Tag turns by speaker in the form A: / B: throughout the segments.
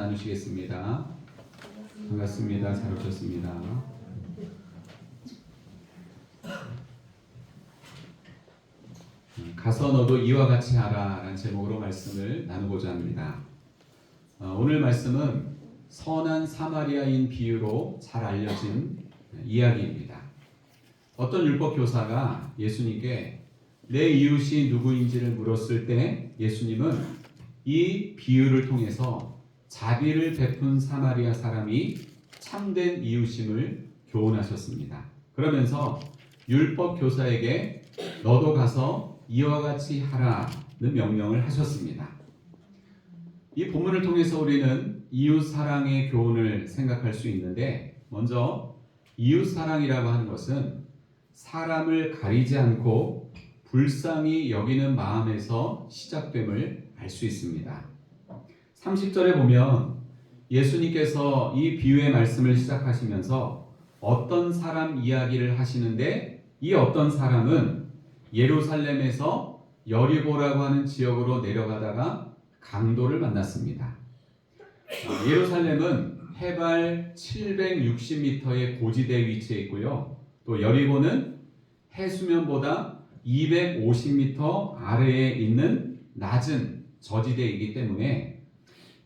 A: 나누시겠습니다. 반갑습니다. 잘 오셨습니다. 가서 너도 이와 같이 하라 라는 제목으로 말씀을 나누고자 합니다. 오늘 말씀은 선한 사마리아인 비유로 잘 알려진 이야기입니다. 어떤 율법 교사가 예수님께 내 이웃이 누구인지를 물었을 때 예수님은 이 비유를 통해서 자비를 베푼 사마리아 사람이 참된 이웃임을 교훈하셨습니다. 그러면서 율법 교사에게 너도 가서 이와 같이 하라는 명령을 하셨습니다. 이 본문을 통해서 우리는 이웃 사랑의 교훈을 생각할 수 있는데, 먼저 이웃 사랑이라고 하는 것은 사람을 가리지 않고 불쌍히 여기는 마음에서 시작됨을 알 수 있습니다. 30절에 보면 예수님께서 이 비유의 말씀을 시작하시면서 어떤 사람 이야기를 하시는데, 이 어떤 사람은 예루살렘에서 여리고라고 하는 지역으로 내려가다가 강도를 만났습니다. 예루살렘은 해발 760m의 고지대에 위치해 있고요. 또 여리고는 해수면보다 250m 아래에 있는 낮은 저지대이기 때문에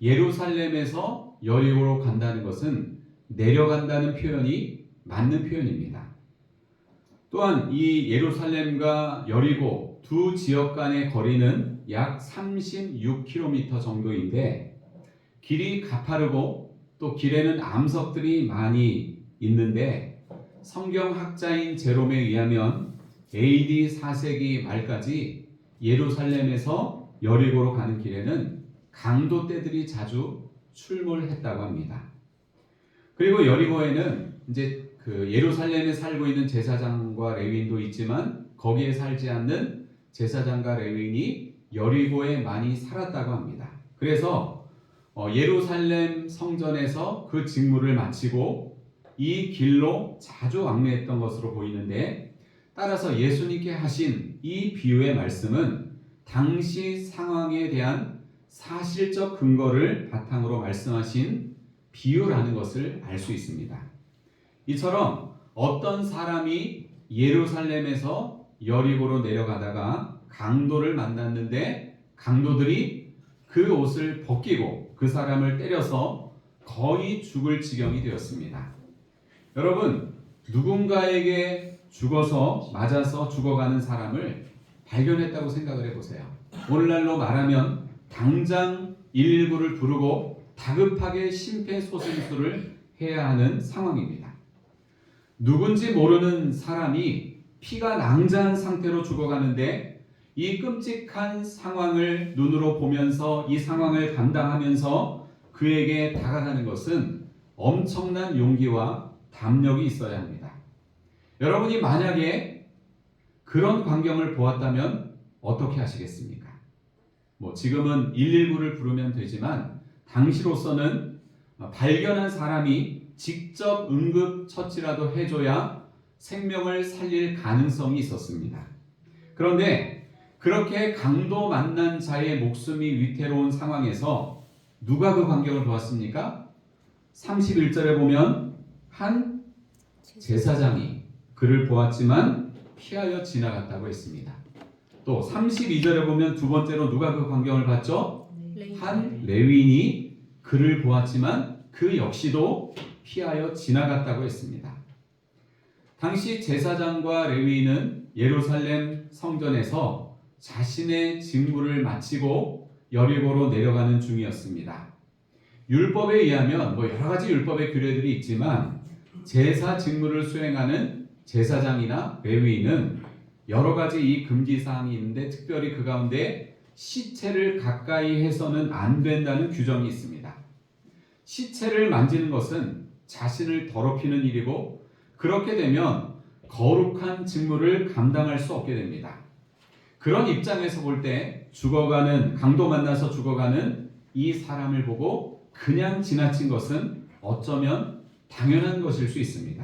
A: 예루살렘에서 여리고로 간다는 것은 내려간다는 표현이 맞는 표현입니다. 또한 이 예루살렘과 여리고 두 지역 간의 거리는 약 36km 정도인데, 길이 가파르고 또 길에는 암석들이 많이 있는데, 성경학자인 제롬에 의하면 AD 4세기 말까지 예루살렘에서 여리고로 가는 길에는 강도 떼들이 자주 출몰했다고 합니다. 그리고 여리고에는 이제 예루살렘에 살고 있는 제사장과 레위인도 있지만 거기에 살지 않는 제사장과 레위인이 여리고에 많이 살았다고 합니다. 그래서 예루살렘 성전에서 그 직무를 마치고 이 길로 자주 왕래했던 것으로 보이는데, 따라서 예수님께 하신 이 비유의 말씀은 당시 상황에 대한 사실적 근거를 바탕으로 말씀하신 비유라는 것을 알 수 있습니다. 이처럼 어떤 사람이 예루살렘에서 여리고로 내려가다가 강도를 만났는데, 강도들이 그 옷을 벗기고 그 사람을 때려서 거의 죽을 지경이 되었습니다. 여러분, 누군가에게 맞아서 죽어가는 사람을 발견했다고 생각을 해보세요. 오늘날로 말하면 당장 119를 부르고 다급하게 심폐소생술을 해야 하는 상황입니다. 누군지 모르는 사람이 피가 낭자한 상태로 죽어가는데, 이 끔찍한 상황을 눈으로 보면서 이 상황을 감당하면서 그에게 다가가는 것은 엄청난 용기와 담력이 있어야 합니다. 여러분이 만약에 그런 광경을 보았다면 어떻게 하시겠습니까? 지금은 119를 부르면 되지만 당시로서는 발견한 사람이 직접 응급처치라도 해줘야 생명을 살릴 가능성이 있었습니다. 그런데 그렇게 강도 만난 자의 목숨이 위태로운 상황에서 누가 그 광경을 보았습니까? 31절에 보면 한 제사장이 그를 보았지만 피하여 지나갔다고 했습니다. 또 32절에 보면 두 번째로 누가 그 광경을 봤죠? 한 레위인이 그를 보았지만 그 역시도 피하여 지나갔다고 했습니다. 당시 제사장과 레위인은 예루살렘 성전에서 자신의 직무를 마치고 여리고로 내려가는 중이었습니다. 율법에 의하면 여러 가지 율법의 규례들이 있지만 제사 직무를 수행하는 제사장이나 레위인은 여러 가지 이 금기 사항이 있는데, 특별히 그 가운데 시체를 가까이 해서는 안 된다는 규정이 있습니다. 시체를 만지는 것은 자신을 더럽히는 일이고, 그렇게 되면 거룩한 직무를 감당할 수 없게 됩니다. 그런 입장에서 볼 때 강도 만나서 죽어가는 이 사람을 보고 그냥 지나친 것은 어쩌면 당연한 것일 수 있습니다.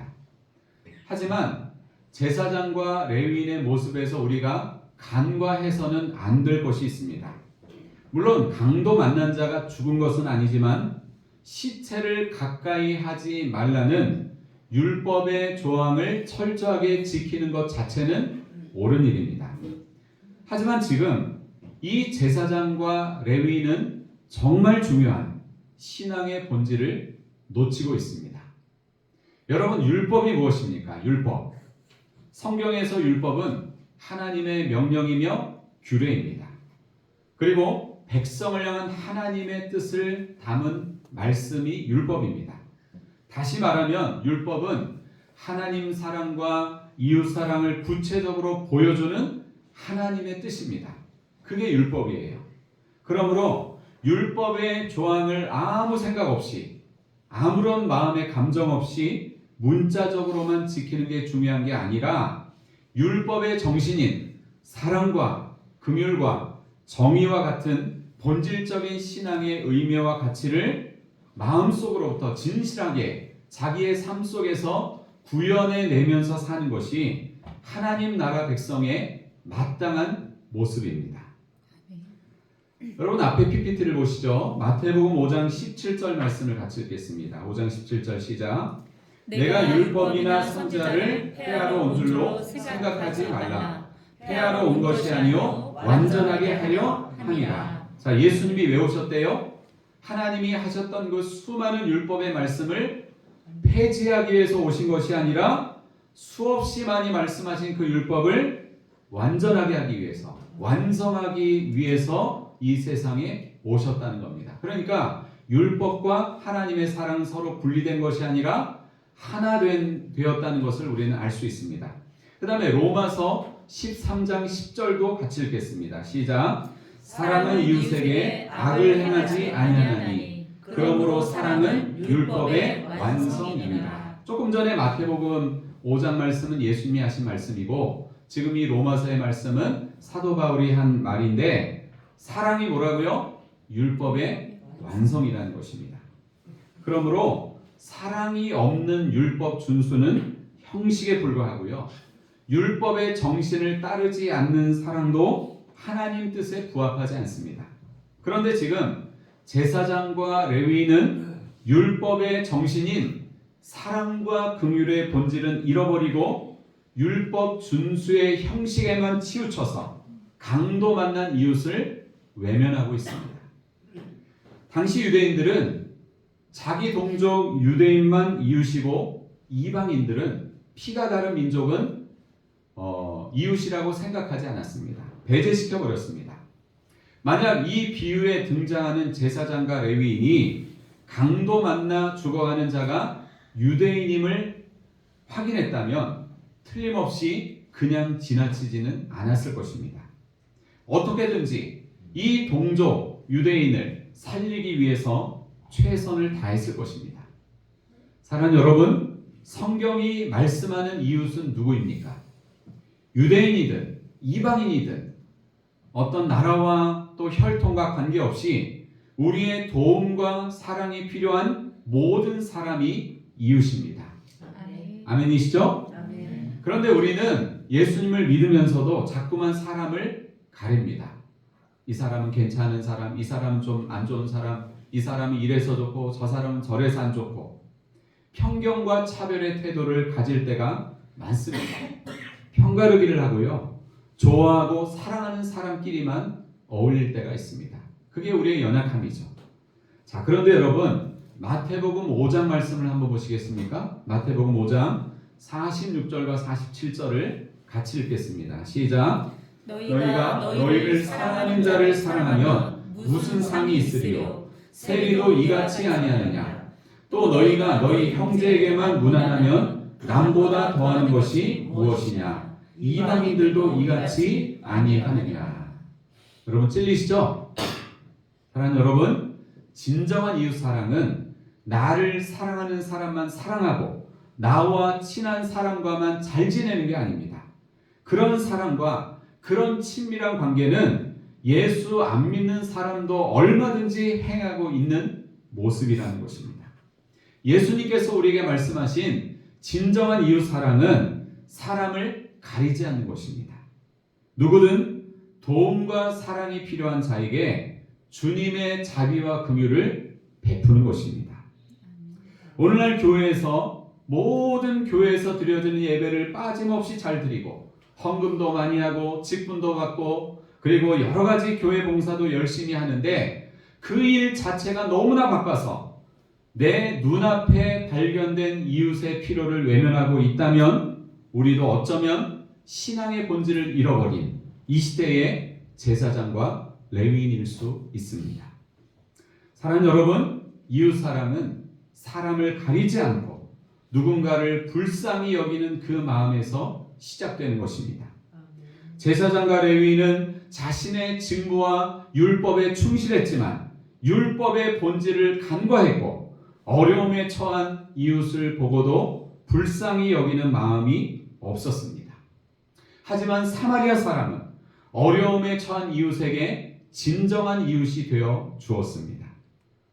A: 하지만 제사장과 레위인의 모습에서 우리가 간과해서는 안 될 것이 있습니다. 물론 강도 만난 자가 죽은 것은 아니지만 시체를 가까이 하지 말라는 율법의 조항을 철저하게 지키는 것 자체는 옳은 일입니다. 하지만 지금 이 제사장과 레위인은 정말 중요한 신앙의 본질을 놓치고 있습니다. 여러분, 율법이 무엇입니까? 율법. 성경에서 율법은 하나님의 명령이며 규례입니다. 그리고 백성을 향한 하나님의 뜻을 담은 말씀이 율법입니다. 다시 말하면 율법은 하나님 사랑과 이웃 사랑을 구체적으로 보여주는 하나님의 뜻입니다. 그게 율법이에요. 그러므로 율법의 조항을 아무 생각 없이, 아무런 마음의 감정 없이 문자적으로만 지키는 게 중요한 게 아니라 율법의 정신인 사랑과 긍휼과 정의와 같은 본질적인 신앙의 의미와 가치를 마음속으로부터 진실하게 자기의 삶 속에서 구현해내면서 사는 것이 하나님 나라 백성의 마땅한 모습입니다. 여러분, 앞에 PPT를 보시죠. 마태복음 5장 17절 말씀을 같이 읽겠습니다. 5장 17절 시작. 내가 율법이나 선지자를 폐하러 온 줄로 생각하지 말라. 폐하러 온 것이 아니요 완전하게 하려 함이라. 자, 예수님이 왜 오셨대요? 하나님이 하셨던 그 수많은 율법의 말씀을 폐지하기 위해서 오신 것이 아니라 수없이 많이 말씀하신 그 율법을 완전하게 하기 위해서, 완성하기 위해서 이 세상에 오셨다는 겁니다. 그러니까 율법과 하나님의 사랑은 서로 분리된 것이 아니라 하나 되었다는 것을 우리는 알 수 있습니다. 그 다음에 로마서 13장 10절도 같이 읽겠습니다. 시작. 사랑은 이웃에게 악을 행하지 아니하나니 그러므로 사랑은 율법의 완성입니다. 조금 전에 마태복음 5장 말씀은 예수님이 하신 말씀이고 지금 이 로마서의 말씀은 사도 바울이 한 말인데 사랑이 뭐라고요? 율법의 완성이라는 것입니다. 그러므로 사랑이 없는 율법 준수는 형식에 불과하고요. 율법의 정신을 따르지 않는 사랑도 하나님 뜻에 부합하지 않습니다. 그런데 지금 제사장과 레위인은 율법의 정신인 사랑과 긍휼의 본질은 잃어버리고 율법 준수의 형식에만 치우쳐서 강도 만난 이웃을 외면하고 있습니다. 당시 유대인들은 자기 동족 유대인만 이웃이고 이방인들은 피가 다른 민족은 이웃이라고 생각하지 않았습니다. 배제시켜 버렸습니다. 만약 이 비유에 등장하는 제사장과 레위인이 강도 만나 죽어가는 자가 유대인임을 확인했다면 틀림없이 그냥 지나치지는 않았을 것입니다. 어떻게든지 이 동족 유대인을 살리기 위해서 최선을 다했을 것입니다. 사랑하는 여러분, 성경이 말씀하는 이웃은 누구입니까? 유대인이든 이방인이든 어떤 나라와 또 혈통과 관계없이 우리의 도움과 사랑이 필요한 모든 사람이 이웃입니다. 아멘이시죠? 아멘. 그런데 우리는 예수님을 믿으면서도 자꾸만 사람을 가립니다. 이 사람은 괜찮은 사람, 이 사람은 좀 안 좋은 사람, 이 사람이 이래서 좋고 저 사람은 저래서 안 좋고 편견과 차별의 태도를 가질 때가 많습니다. 편가르기를 하고요. 좋아하고 사랑하는 사람끼리만 어울릴 때가 있습니다. 그게 우리의 연약함이죠. 자, 그런데 여러분, 마태복음 5장 말씀을 한번 보시겠습니까? 마태복음 5장 46절과 47절을 같이 읽겠습니다. 시작. 너희가 너희를 사랑하는 자를 사랑하면 무슨 상이 있으리요? 세리도 이같이 아니하느냐? 또 너희가 너희 형제에게만 무난하면 남보다 더하는 것이 무엇이냐? 이방인들도 이같이 아니하느냐? 여러분 찔리시죠? 사랑하는 여러분, 진정한 이웃 사랑은 나를 사랑하는 사람만 사랑하고 나와 친한 사람과만 잘 지내는 게 아닙니다. 그런 사랑과 그런 친밀한 관계는 예수 안 믿는 사람도 얼마든지 행하고 있는 모습이라는 것입니다. 예수님께서 우리에게 말씀하신 진정한 이웃 사랑은 사람을 가리지 않는 것입니다. 누구든 도움과 사랑이 필요한 자에게 주님의 자비와 긍휼을 베푸는 것입니다. 오늘날 교회에서 모든 교회에서 드려지는 예배를 빠짐없이 잘 드리고 헌금도 많이 하고 직분도 받고 그리고 여러 가지 교회 봉사도 열심히 하는데 그 일 자체가 너무나 바빠서 내 눈앞에 발견된 이웃의 필요를 외면하고 있다면 우리도 어쩌면 신앙의 본질을 잃어버린 이 시대의 제사장과 레위인일 수 있습니다. 사랑하는 여러분, 이웃사랑은 사람을 가리지 않고 누군가를 불쌍히 여기는 그 마음에서 시작되는 것입니다. 제사장과 레위인은 자신의 직무와 율법에 충실했지만 율법의 본질을 간과했고 어려움에 처한 이웃을 보고도 불쌍히 여기는 마음이 없었습니다. 하지만 사마리아 사람은 어려움에 처한 이웃에게 진정한 이웃이 되어 주었습니다.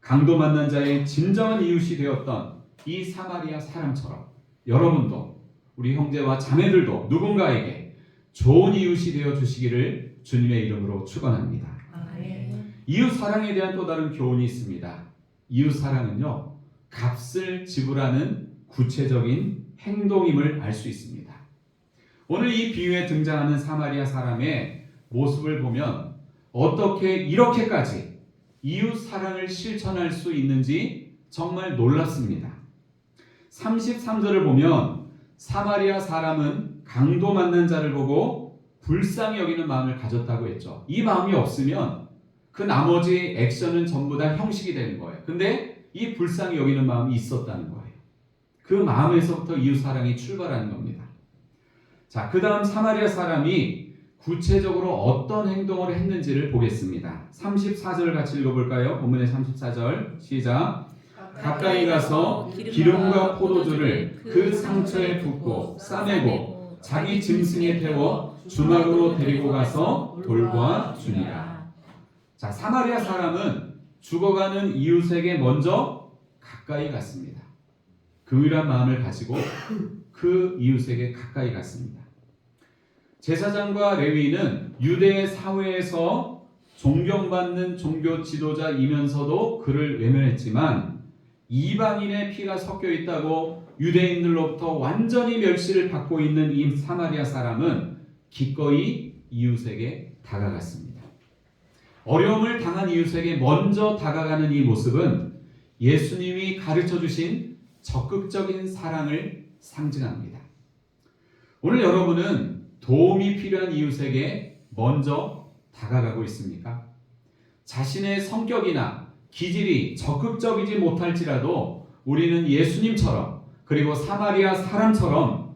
A: 강도 만난 자의 진정한 이웃이 되었던 이 사마리아 사람처럼 여러분도 우리 형제와 자매들도 누군가에게 좋은 이웃이 되어 주시기를 주님의 이름으로 축원합니다. 이웃 사랑에 대한 또 다른 교훈이 있습니다. 이웃 사랑은요, 값을 지불하는 구체적인 행동임을 알 수 있습니다. 오늘 이 비유에 등장하는 사마리아 사람의 모습을 보면 어떻게 이렇게까지 이웃 사랑을 실천할 수 있는지 정말 놀랐습니다. 33절을 보면 사마리아 사람은 강도 만난 자를 보고 불쌍히 여기는 마음을 가졌다고 했죠. 이 마음이 없으면 그 나머지 액션은 전부 다 형식이 되는 거예요. 근데 이 불쌍히 여기는 마음이 있었다는 거예요. 그 마음에서부터 이웃 사랑이 출발하는 겁니다. 자, 그 다음 사마리아 사람이 구체적으로 어떤 행동을 했는지를 보겠습니다. 34절 같이 읽어볼까요? 본문의 34절 시작. 가까이 가서 기름과 포도주를 그 상처에 붓고 싸매고 자기 짐승에 태워 주막으로 데리고 가서 돌보아 주니라. 자, 사마리아 사람은 죽어가는 이웃에게 먼저 가까이 갔습니다. 긍휼한 마음을 가지고 그 이웃에게 가까이 갔습니다. 제사장과 레위인은 유대 사회에서 존경받는 종교 지도자이면서도 그를 외면했지만 이방인의 피가 섞여 있다고 유대인들로부터 완전히 멸시를 받고 있는 이 사마리아 사람은 기꺼이 이웃에게 다가갔습니다. 어려움을 당한 이웃에게 먼저 다가가는 이 모습은 예수님이 가르쳐 주신 적극적인 사랑을 상징합니다. 오늘 여러분은 도움이 필요한 이웃에게 먼저 다가가고 있습니까? 자신의 성격이나 기질이 적극적이지 못할지라도 우리는 예수님처럼 그리고 사마리아 사람처럼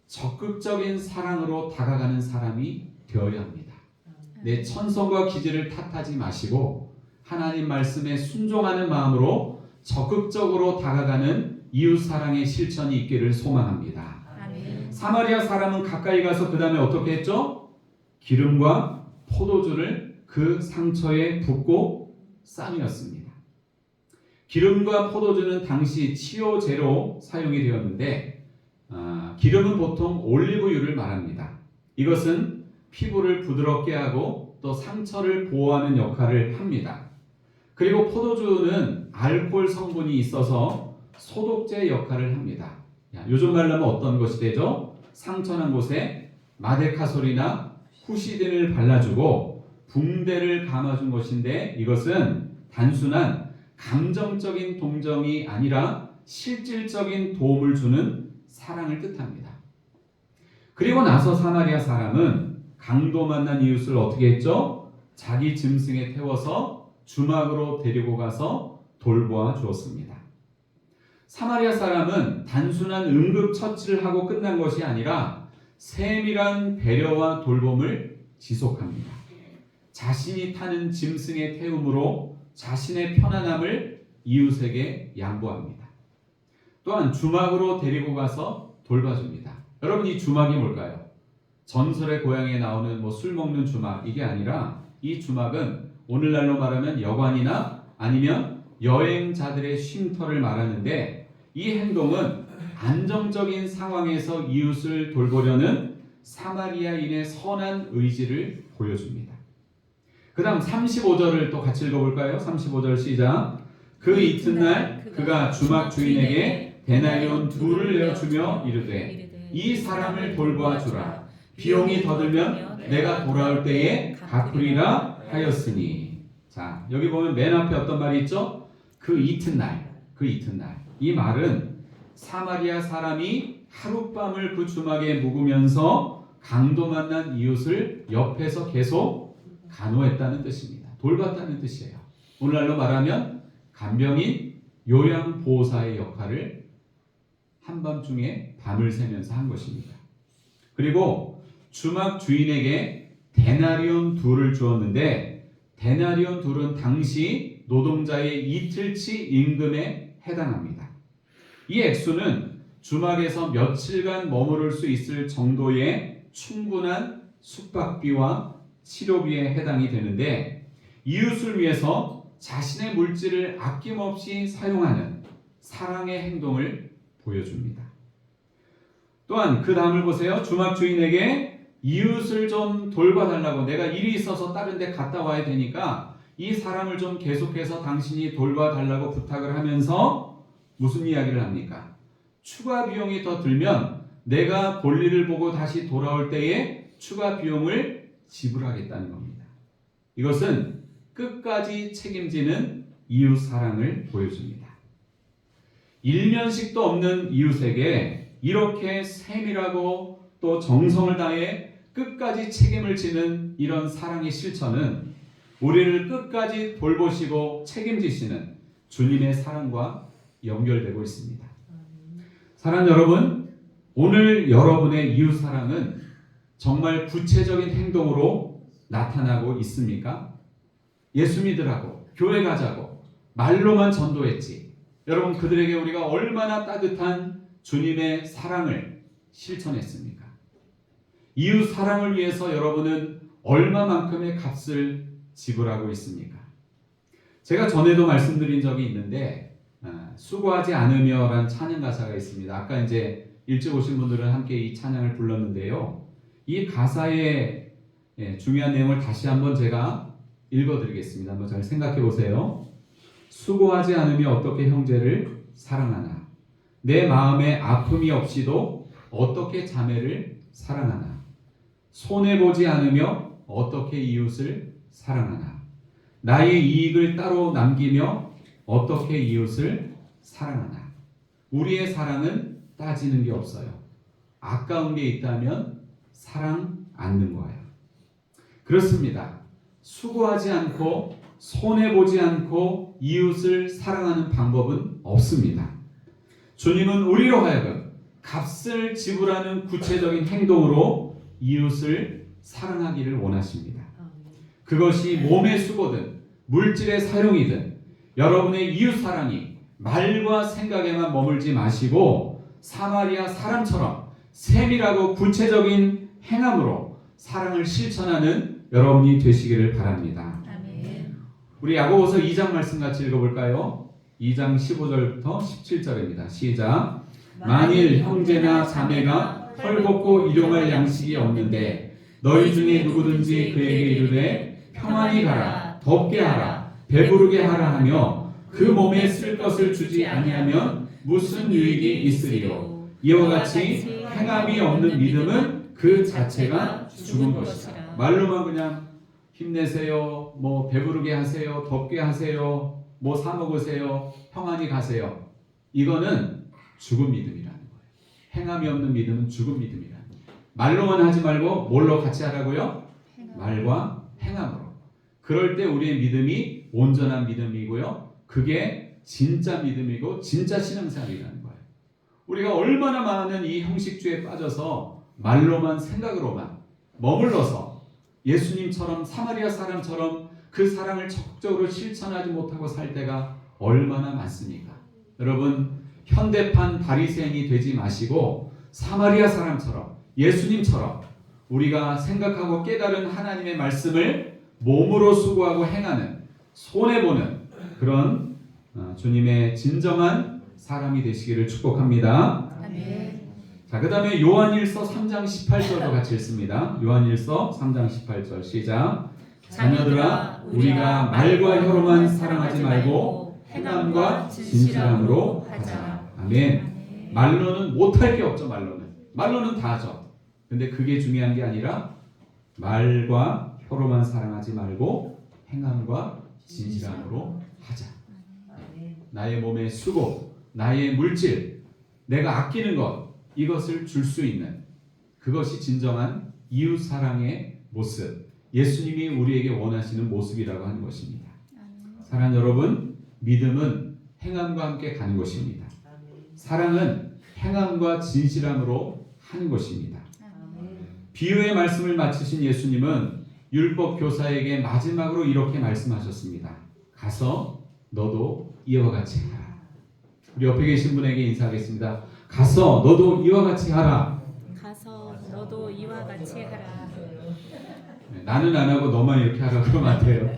A: 적극적인 사랑으로 다가가는 사람이 되어야 합니다. 내 천성과 기질을 탓하지 마시고 하나님 말씀에 순종하는 마음으로 적극적으로 다가가는 이웃 사랑의 실천이 있기를 소망합니다. 사마리아 사람은 가까이 가서 그 다음에 어떻게 했죠? 기름과 포도주를 그 상처에 붓고 싸매었습니다. 기름과 포도주는 당시 치료제로 사용이 되었는데 기름은 보통 올리브유를 말합니다. 이것은 피부를 부드럽게 하고 또 상처를 보호하는 역할을 합니다. 그리고 포도주는 알코올 성분이 있어서 소독제 역할을 합니다. 요즘 말로 하면 어떤 것이 되죠? 상처난 곳에 마데카솔이나 후시딘을 발라주고 붕대를 감아준 것인데 이것은 단순한 감정적인 동정이 아니라 실질적인 도움을 주는 사랑을 뜻합니다. 그리고 나서 사마리아 사람은 강도 만난 이웃을 어떻게 했죠? 자기 짐승에 태워서 주막으로 데리고 가서 돌보아 주었습니다. 사마리아 사람은 단순한 응급처치를 하고 끝난 것이 아니라 세밀한 배려와 돌봄을 지속합니다. 자신이 타는 짐승의 태움으로 자신의 편안함을 이웃에게 양보합니다. 또한 주막으로 데리고 가서 돌봐줍니다. 여러분, 이 주막이 뭘까요? 전설의 고향에 나오는 술 먹는 주막, 이게 아니라 이 주막은 오늘날로 말하면 여관이나 아니면 여행자들의 쉼터를 말하는데 이 행동은 안정적인 상황에서 이웃을 돌보려는 사마리아인의 선한 의지를 보여줍니다. 그 다음 35절을 또 같이 읽어볼까요? 35절 시작. 그 이튿날 그가 주막 주인에게 데나리온 2를 내어주며 이르되 이 사람을 돌보아 주라. 비용이 더 들면 내가 돌아올 때에 갚으리라 하였으니. 자, 여기 보면 맨 앞에 어떤 말이 있죠? 그 이튿날. 이 말은 사마리아 사람이 하룻밤을 그 주막에 묵으면서 강도 만난 이웃을 옆에서 계속 간호했다는 뜻입니다. 돌봤다는 뜻이에요. 오늘날로 말하면 간병인, 요양보호사의 역할을 한밤중에 밤을 새면서 한 것입니다. 그리고 주막 주인에게 데나리온 2를 주었는데, 데나리온 2는 당시 노동자의 이틀치 임금에 해당합니다. 이 액수는 주막에서 며칠간 머무를 수 있을 정도의 충분한 숙박비와 치료비에 해당이 되는데, 이웃을 위해서 자신의 물질을 아낌없이 사용하는 사랑의 행동을 보여줍니다. 또한 그 다음을 보세요. 주막 주인에게 이웃을 좀 돌봐달라고, 내가 일이 있어서 다른 데 갔다 와야 되니까 이 사람을 좀 계속해서 당신이 돌봐달라고 부탁을 하면서 무슨 이야기를 합니까? 추가 비용이 더 들면 내가 볼일을 보고 다시 돌아올 때에 추가 비용을 지불하겠다는 겁니다. 이것은 끝까지 책임지는 이웃 사랑을 보여줍니다. 일면식도 없는 이웃에게 이렇게 세밀하고 또 정성을 다해 끝까지 책임을 지는 이런 사랑의 실천은 우리를 끝까지 돌보시고 책임지시는 주님의 사랑과 연결되고 있습니다. 사랑하는 여러분, 오늘 여러분의 이웃 사랑은 정말 구체적인 행동으로 나타나고 있습니까? 예수 믿으라고, 교회 가자고 말로만 전도했지. 여러분, 그들에게 우리가 얼마나 따뜻한 주님의 사랑을 실천했습니까? 이웃 사랑을 위해서 여러분은 얼마만큼의 값을 지불하고 있습니까? 제가 전에도 말씀드린 적이 있는데, 수고하지 않으며 라는 찬양 가사가 있습니다. 아까 이제 일찍 오신 분들은 함께 이 찬양을 불렀는데요. 이 가사의 중요한 내용을 다시 한번 제가 읽어드리겠습니다. 한번 잘 생각해 보세요. 수고하지 않으며 어떻게 형제를 사랑하나? 내 마음에 아픔이 없이도 어떻게 자매를 사랑하나? 손해보지 않으며 어떻게 이웃을 사랑하나? 나의 이익을 따로 남기며 어떻게 이웃을 사랑하나? 우리의 사랑은 따지는 게 없어요. 아까운 게 있다면 사랑 않는 거예요. 그렇습니다. 수고하지 않고 손해보지 않고 이웃을 사랑하는 방법은 없습니다. 주님은 우리로 하여금 값을 지불하는 구체적인 행동으로 이웃을 사랑하기를 원하십니다. 그것이 몸의 수고든 물질의 사용이든 여러분의 이웃 사랑이 말과 생각에만 머물지 마시고 사마리아 사람처럼 세밀하고 구체적인 행함으로 사랑을 실천하는 여러분이 되시기를 바랍니다.
B: 아멘.
A: 우리 야고보서 2장 말씀 같이 읽어볼까요? 2장 15절부터 17절입니다. 시작. 만일 형제나 자매가 헐벗고 일용할 양식이 없는데 너희 중에 누구든지 그에게 이르되 평안히 가라, 덥게 하라, 배부르게 하라 하며 그 몸에 쓸 것을 주지 아니하면 무슨 유익이 있으리요? 이와 같이 행함이 없는 믿음은 그 자체가 죽은 것이다. 말로만 그냥 힘내세요, 뭐 배부르게 하세요, 덥게 하세요, 뭐 사 먹으세요, 평안히 가세요. 이거는 죽은 믿음이라는 거예요. 행함이 없는 믿음은 죽은 믿음이라는 거예요. 말로만 하지 말고 뭘로 같이 하라고요? 말과 행함으로. 그럴 때 우리의 믿음이 온전한 믿음이고요. 그게 진짜 믿음이고 진짜 신앙생활이라는 거예요. 우리가 얼마나 많은 이 형식주의에 빠져서 말로만 생각으로만 머물러서 예수님처럼 사마리아 사람처럼 그 사랑을 적극적으로 실천하지 못하고 살 때가 얼마나 많습니까? 여러분, 현대판 바리새인이 되지 마시고 사마리아 사람처럼 예수님처럼 우리가 생각하고 깨달은 하나님의 말씀을 몸으로 수고하고 행하는, 손해보는 그런 주님의 진정한 사람이 되시기를 축복합니다.
B: 아멘.
A: 자, 그 다음에 요한일서 3장 18절도 같이 읽습니다. 요한일서 3장 18절 시작. 자녀들아, 우리가 말과 혀로만 사랑하지 말고 행함과 진실함으로 하자. 아멘. 말로는 못할 게 없죠. 말로는 다 하죠. 근데 그게 중요한 게 아니라 말과 혀로만 사랑하지 말고 행함과 진실함으로 하자. 나의 몸의 수고, 나의 물질, 내가 아끼는 것, 이것을 줄 수 있는 그것이 진정한 이웃 사랑의 모습, 예수님이 우리에게 원하시는 모습이라고 하는 것입니다. 사랑하는 여러분, 믿음은 행함과 함께 가는 것입니다. 사랑은 행함과 진실함으로 하는 것입니다. 비유의 말씀을 마치신 예수님은 율법 교사에게 마지막으로 이렇게 말씀하셨습니다. 가서 너도 이와 같이 하라. 우리 옆에 계신 분에게 인사하겠습니다. 가서 너도 이와 같이 하라.
B: 가서 너도 이와 같이 하라.
A: 네, 나는 안 하고 너만 이렇게 하라 그러면 안 돼요.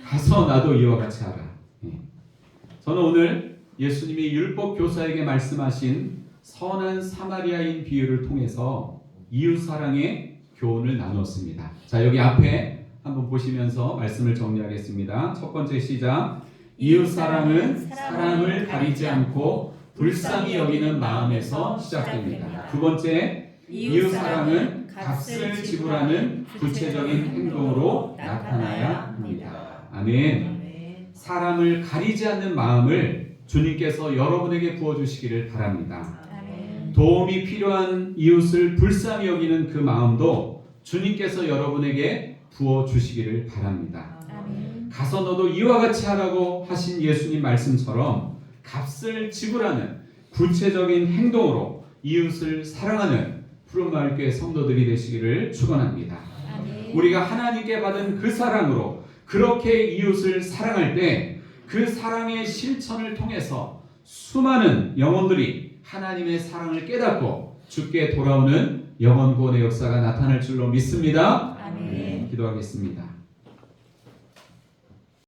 A: 가서 나도 이와 같이 하라. 네. 저는 오늘 예수님이 율법 교사에게 말씀하신 선한 사마리아인 비유를 통해서 이웃 사랑의 교훈을 나눴습니다. 자, 여기 앞에 한번 보시면서 말씀을 정리하겠습니다. 첫 번째 시작. 이웃 사랑은 사람을 가리지 않고 불쌍히 여기는 마음에서 시작됩니다. 두 번째, 이웃 사랑은 값을 지불하는 구체적인 행동으로 나타나야 합니다. 아멘. 사람을 가리지 않는 마음을 주님께서 여러분에게 부어주시기를 바랍니다. 도움이 필요한 이웃을 불쌍히 여기는 그 마음도 주님께서 여러분에게 부어주시기를 바랍니다. 가서 너도 이와 같이 하라고 하신 예수님 말씀처럼 값을 지불하는 구체적인 행동으로 이웃을 사랑하는 푸른마을교회 성도들이 되시기를 축원합니다. 우리가 하나님께 받은 그 사랑으로 그렇게 이웃을 사랑할 때 그 사랑의 실천을 통해서 수많은 영혼들이 하나님의 사랑을 깨닫고 주께 돌아오는 영혼 구원의 역사가 나타날 줄로 믿습니다.
B: 아멘.
A: 기도하겠습니다.